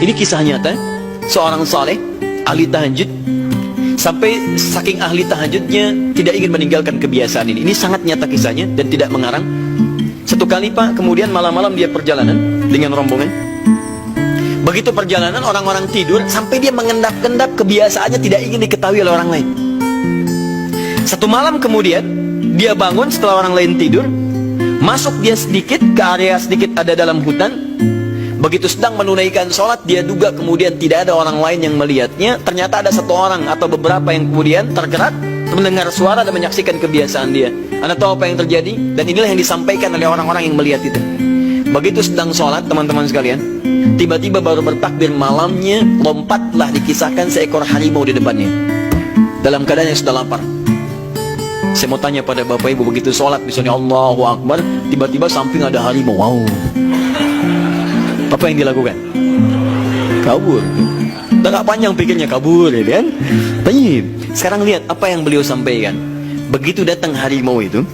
Ini kisah nyata seorang saleh ahli tahajud, sampai saking ahli tahajudnya tidak ingin meninggalkan kebiasaan ini. Ini sangat nyata kisahnya dan tidak mengarang. Satu kali Pak, kemudian malam-malam dia perjalanan dengan rombongan. Begitu perjalanan orang-orang tidur, sampai dia mengendap-endap, kebiasaannya tidak ingin diketahui oleh orang lain. Satu malam kemudian dia bangun setelah orang lain tidur, masuk dia sedikit ke area sedikit ada dalam hutan. Begitu sedang menunaikan sholat, dia duga kemudian tidak ada orang lain yang melihatnya. Ternyata ada satu orang atau beberapa yang kemudian tergerak, mendengar suara dan menyaksikan kebiasaan dia. Anda tahu apa yang terjadi? Dan inilah yang disampaikan oleh orang-orang yang melihat itu. Begitu sedang sholat, teman-teman sekalian, tiba-tiba baru bertakbir malamnya, lompatlah dikisahkan seekor harimau di depannya, dalam keadaan yang sudah lapar. Saya mau tanya pada bapak ibu, begitu sholat misalnya Allahu Akbar, tiba-tiba samping ada harimau. Wow, apa yang dilakukan? Kabur. Udah gak panjang pikirnya, kabur ya kan? Baik. Sekarang lihat apa yang beliau sampaikan. Begitu datang harimau itu,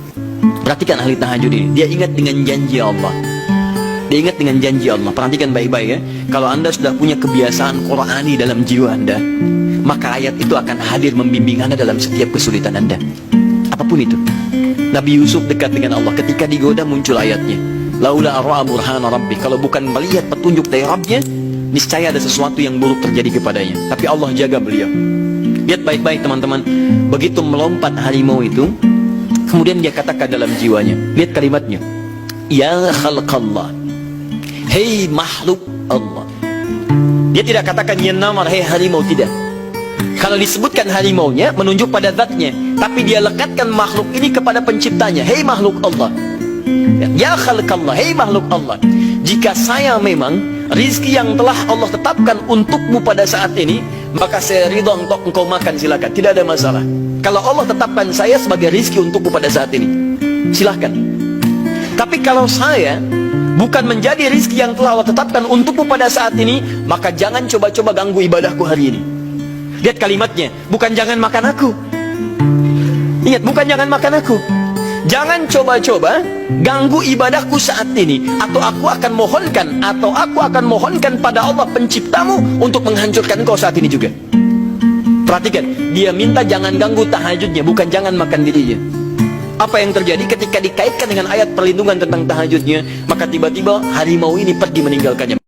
perhatikan ahli tahajud ini, dia ingat dengan janji Allah. Dia ingat dengan janji Allah. Perhatikan baik-baik ya. Kalau Anda sudah punya kebiasaan Qur'ani dalam jiwa Anda, maka ayat itu akan hadir membimbing Anda dalam setiap kesulitan Anda, apapun itu. Nabi Yusuf dekat dengan Allah, ketika digoda muncul ayatnya, laula ra'a burhana rabbi, kalau bukan melihat petunjuk dari Rabbnya, niscaya ada sesuatu yang buruk terjadi kepadanya. Tapi Allah jaga beliau. Lihat baik-baik teman-teman. Begitu melompat harimau itu, kemudian dia katakan dalam jiwanya, lihat kalimatnya, ya khalqallah, hei makhluk Allah. Dia tidak katakan ya namar, hei harimau, tidak. Kalau disebutkan harimaunya menunjuk pada zatnya, tapi dia lekatkan makhluk ini kepada penciptanya, hei makhluk Allah. Ya khalqallah, hei makhluk Allah, jika saya memang rizki yang telah Allah tetapkan untukmu pada saat ini, maka saya ridho untuk engkau makan, silakan, tidak ada masalah. Kalau Allah tetapkan saya sebagai rizki untukmu pada saat ini, silahkan. Tapi kalau saya bukan menjadi rizki yang telah Allah tetapkan untukmu pada saat ini, maka jangan coba-coba ganggu ibadahku hari ini. Lihat kalimatnya, bukan jangan makan aku. Ingat, bukan jangan makan aku. Jangan coba-coba ganggu ibadahku saat ini, atau aku akan mohonkan pada Allah penciptamu untuk menghancurkan kau saat ini juga. Perhatikan, dia minta jangan ganggu tahajudnya, bukan jangan makan dirinya. Apa yang terjadi ketika dikaitkan dengan ayat perlindungan tentang tahajudnya? Maka tiba-tiba harimau ini pergi meninggalkannya.